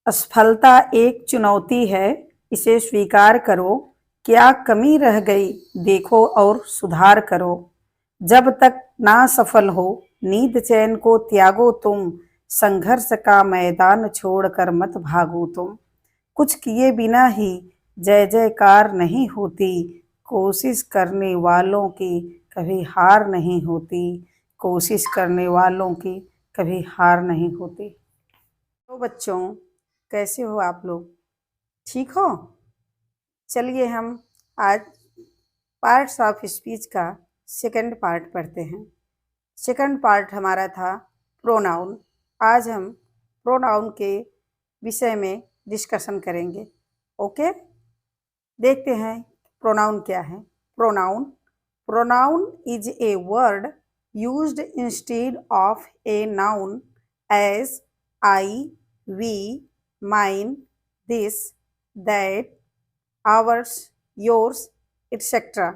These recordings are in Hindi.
असफलता एक चुनौती है, इसे स्वीकार करो। क्या कमी रह गई देखो और सुधार करो। जब तक ना सफल हो नींद चैन को त्यागो तुम, संघर्ष का मैदान छोड़कर मत भागो तुम। कुछ किए बिना ही जय जयकार नहीं होती, कोशिश करने वालों की कभी हार नहीं होती, कोशिश करने वालों की कभी हार नहीं होती। तो बच्चों, कैसे हो आप लोग? ठीक हो? चलिए हम आज पार्ट्स ऑफ स्पीच का सेकंड पार्ट पढ़ते हैं। सेकंड पार्ट हमारा था प्रोनाउन। आज हम प्रोनाउन के विषय में डिस्कशन करेंगे। ओके, देखते हैं प्रोनाउन क्या है। Pronoun pronoun is a word used instead of a noun as I, we, mine, this, that, ours, yours, etc.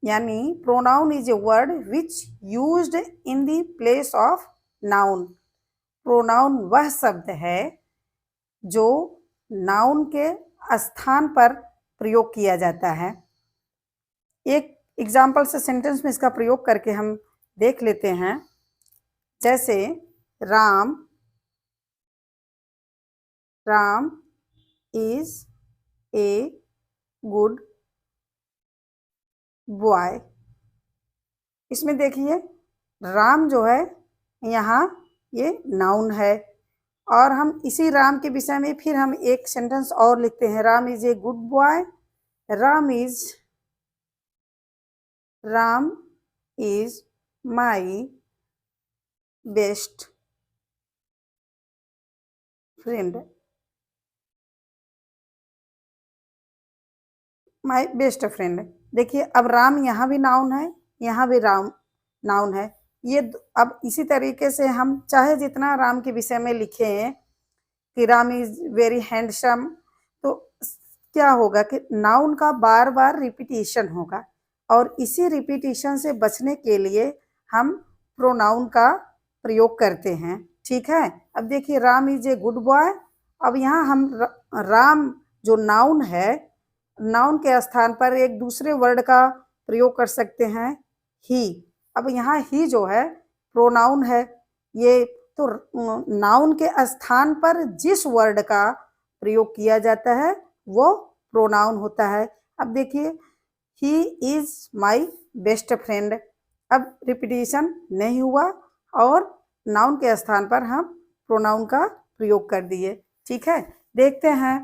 यानी pronoun is a word which used in the place of noun. Pronoun वह शब्द है जो नाउन के स्थान पर प्रयोग किया जाता है। एक एग्जाम्पल से सेंटेंस में इसका प्रयोग करके हम देख लेते हैं। जैसे Ram Ram is a good boy. इसमें देखिए राम जो है यहाँ ये नाउन है, और हम इसी राम के विषय में फिर हम एक सेंटेंस और लिखते हैं। Ram is a good boy. Ram is my best friend. My best friend. देखिए अब राम यहाँ भी नाउन है, यहाँ भी राम नाउन है। ये अब इसी तरीके से हम चाहे जितना राम के विषय में लिखें कि राम इज वेरी हैंडसम, तो क्या होगा कि नाउन का बार बार रिपीटिशन होगा, और इसी रिपीटिशन से बचने के लिए हम प्रोनाउन का प्रयोग करते हैं। ठीक है, अब देखिए Ram is a good boy. अब यहाँ हम राम जो नाउन है, नाउन के स्थान पर एक दूसरे वर्ड का प्रयोग कर सकते हैं, ही। अब यहाँ ही जो है प्रोनाउन है, ये तो नाउन के स्थान पर जिस वर्ड का प्रयोग किया जाता है वो प्रोनाउन होता है। अब देखिए he is my best friend. अब रिपीटिशन नहीं हुआ और नाउन के स्थान पर हम प्रोनाउन का प्रयोग कर दिए। ठीक है, देखते हैं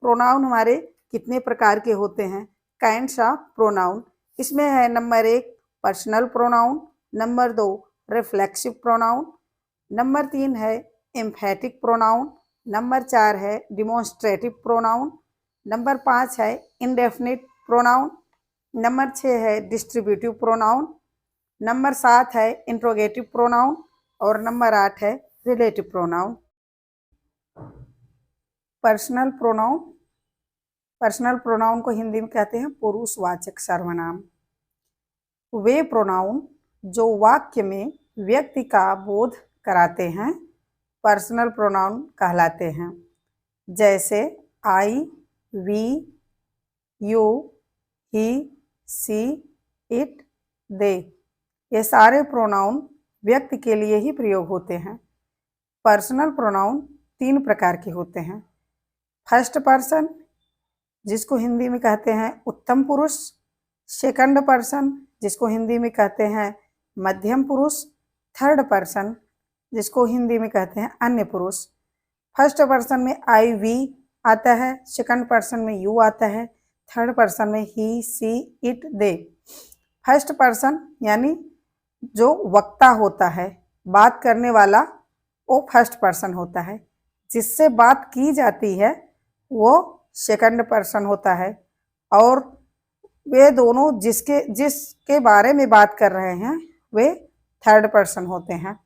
प्रोनाउन हमारे कितने प्रकार के होते हैं। काइंड्स ऑफ प्रोनाउन इसमें है number 1 personal pronoun, number 2 reflexive pronoun, number 3 है एम्फेटिक प्रोनाउन, नंबर 4 है डिमॉन्स्ट्रेटिव प्रोनाउन, नंबर 5 है इंडेफिनिट प्रोनाउन, नंबर 6 है डिस्ट्रीब्यूटिव प्रोनाउन, नंबर 7 है इंट्रोगेटिव प्रोनाउन, और नंबर 8 है relative pronoun. Personal pronoun, personal pronoun को हिंदी में कहते हैं पुरुषवाचक सर्वनाम। वे प्रोनाउन जो वाक्य में व्यक्ति का बोध कराते हैं पर्सनल प्रोनाउन कहलाते हैं। जैसे I, we, you, he, she, it, they. ये सारे प्रोनाउन व्यक्ति के लिए ही प्रयोग होते हैं। पर्सनल प्रोनाउन 3 प्रकार के होते हैं। फर्स्ट पर्सन जिसको हिंदी में कहते हैं उत्तम पुरुष, सेकंड पर्सन जिसको हिंदी में कहते हैं मध्यम पुरुष, थर्ड पर्सन जिसको हिंदी में कहते हैं अन्य पुरुष। फर्स्ट पर्सन में आई, वी आता है, सेकंड पर्सन में यू आता है, थर्ड पर्सन में ही, she, it, they. First person यानी जो वक्ता होता है, बात करने वाला, वो फर्स्ट पर्सन होता है। जिससे बात की जाती है वो सेकंड पर्सन होता है, और वे दोनों जिसके बारे में बात कर रहे हैं वे थर्ड पर्सन होते हैं।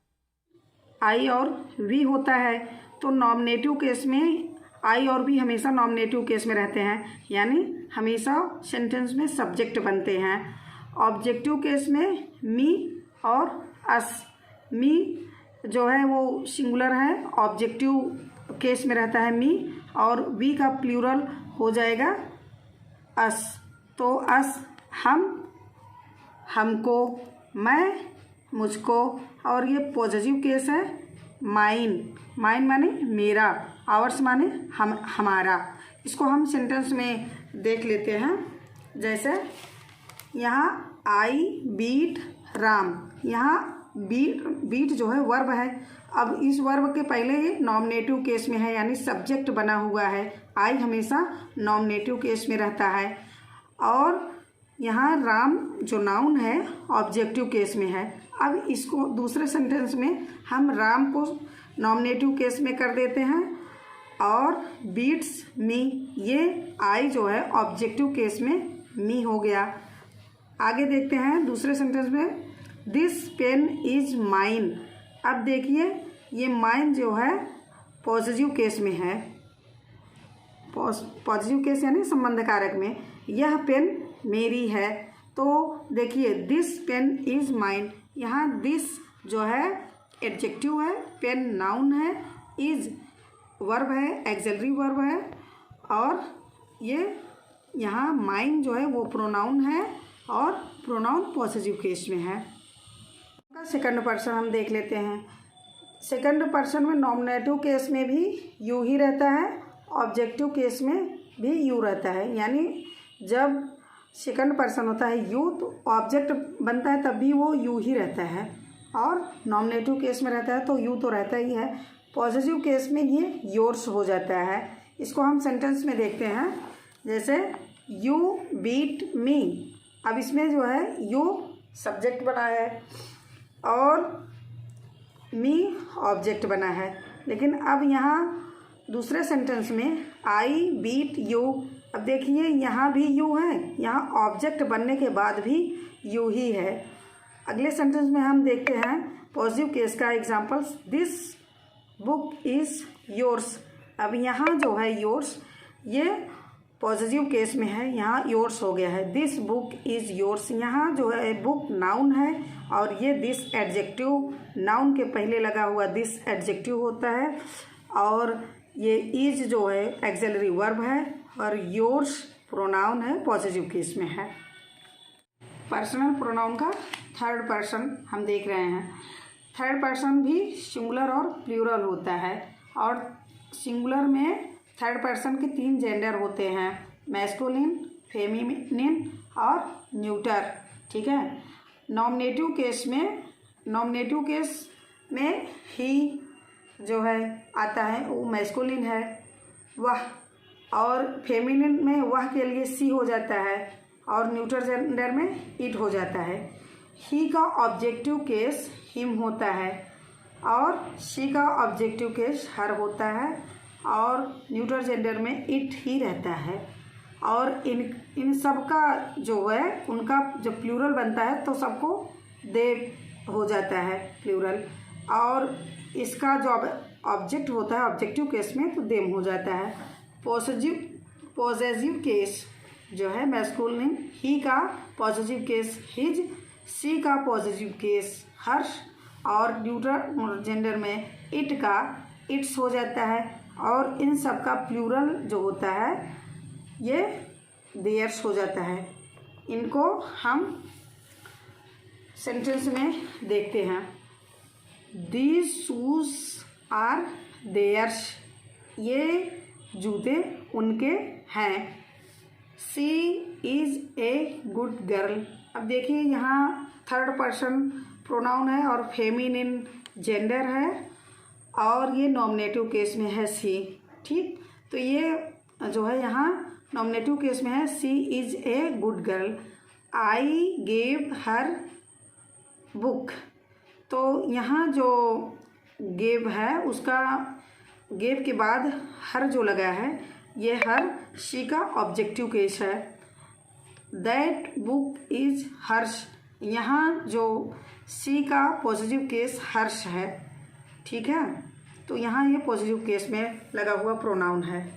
आई और वी होता है तो नॉमिनेटिव केस में आई और वी हमेशा नॉमिनेटिव केस में रहते हैं, यानी हमेशा सेंटेंस में सब्जेक्ट बनते हैं। ऑब्जेक्टिव केस में मी और अस। मी जो है वो सिंगुलर है, ऑब्जेक्टिव केस में रहता है मी, और वी का प्लूरल हो जाएगा अस। तो अस हम, हमको, मैं, मुझको, और ये पॉजिटिव केस है माइन। माइन माने मेरा, आवर्स माने हमारा। इसको हम सेंटेंस में देख लेते हैं। जैसे यहाँ आई बीट राम, यहाँ बीट जो है वर्ब है। अब इस वर्ब के पहले ये नॉमिनेटिव केस में है, यानी सब्जेक्ट बना हुआ है। आई हमेशा नॉमिनेटिव केस में रहता है, और यहाँ राम जो नाउन है ऑब्जेक्टिव केस में है। अब इसको दूसरे सेंटेंस में हम राम को नॉमिनेटिव केस में कर देते हैं, और बीट्स मी, ये आई जो है ऑब्जेक्टिव केस में मी हो गया। आगे देखते हैं दूसरे सेंटेंस में, दिस पेन इज माइन। अब देखिए ये माइन जो है पॉजिटिव केस में है, पॉजिटिव केस यानी संबंध कारक में, यह पेन मेरी है। तो देखिए दिस पेन इज माइन, यहाँ दिस जो है एडजेक्टिव है, पेन नाउन है, इज वर्ब है, एक्सिलरी वर्ब है, और ये यहाँ माइन जो है वो प्रोनाउन है, और प्रोनाउन पॉजिटिव केस में है। सेकंड पर्सन हम देख लेते हैं। सेकंड पर्सन में नॉमिनेटिव केस में भी यू ही रहता है, ऑब्जेक्टिव केस में भी यू रहता है। यानी जब सेकंड पर्सन होता है यू, तो ऑब्जेक्ट बनता है तब भी वो यू ही रहता है, और नॉमिनेटिव केस में रहता है तो यू तो रहता ही है। पॉजिटिव केस में ये योर्स हो जाता है। इसको हम सेंटेंस में देखते हैं। जैसे यू बीट मी, अब इसमें जो है यू सब्जेक्ट बना है और मी ऑब्जेक्ट बना है, लेकिन अब यहाँ दूसरे सेंटेंस में आई बीट यू, अब देखिए यहाँ भी यू है, यहाँ ऑब्जेक्ट बनने के बाद भी यू ही है। अगले सेंटेंस में हम देखते हैं पॉजिटिव केस का examples, this book is yours. अब यहाँ जो है योर्स, ये पॉजिटिव केस में है, यहाँ योर्स हो गया है, दिस बुक इज़ योर्स। यहाँ जो है बुक नाउन है, और ये दिस एडजेक्टिव, नाउन के पहले लगा हुआ दिस एडजेक्टिव होता है, और ये इज जो है एक्सिलरी वर्ब है, और योर्स प्रोनाउन है, पॉजिटिव केस में है। पर्सनल प्रोनाउन का थर्ड पर्सन हम देख रहे हैं। थर्ड पर्सन भी सिंगुलर और प्लूरल होता है, और सिंगुलर में थर्ड पर्सन के 3 जेंडर होते हैं, मैस्कुलिन, फेमिनिन और न्यूटर। ठीक है। नॉमिनेटिव केस में ही जो है आता है वो मैस्कुलिन है, वह, और फेमिनिन में वह के लिए सी हो जाता है, और न्यूटर जेंडर में इट हो जाता है। ही का ऑब्जेक्टिव केस हिम होता है, और शी का ऑब्जेक्टिव केस हर होता है, और न्यूटर जेंडर में इट ही रहता है। और इन सब का जो है उनका जब प्लूरल बनता है तो सबको दे हो जाता है प्लूरल, और इसका जो ऑब्जेक्ट होता है ऑब्जेक्टिव केस में तो देम हो जाता है। पॉजेसिव केस जो है मैस्कुलिन, ही का पॉजिटिव केस हिज, सी का पॉजिटिव केस हर्ष, और न्यूट्रल जेंडर में इट का इट्स हो जाता है, और इन सब का प्लूरल जो होता है ये देयर्स हो जाता है। इनको हम सेंटेंस में देखते हैं। दीज शूज आर देयर्स, ये जूते उनके हैं। सी इज़ ए गुड गर्ल। अब देखिए यहाँ थर्ड पर्सन प्रोनाउन है और फेमिनिन जेंडर है, और ये नॉमिनेटिव केस में है सी। ठीक, तो ये जो है यहाँ नॉमिनेटिव केस में है, she is a good girl. I gave her book, तो यहाँ जो गेव है उसका गेव के बाद हर जो लगा है ये हर शी का ऑब्जेक्टिव केस है। दैट बुक इज हर्ष, यहाँ जो सी का पॉजिटिव केस हर्ष है। ठीक है, तो यहाँ ये पॉजिटिव केस में लगा हुआ प्रोनाउन है।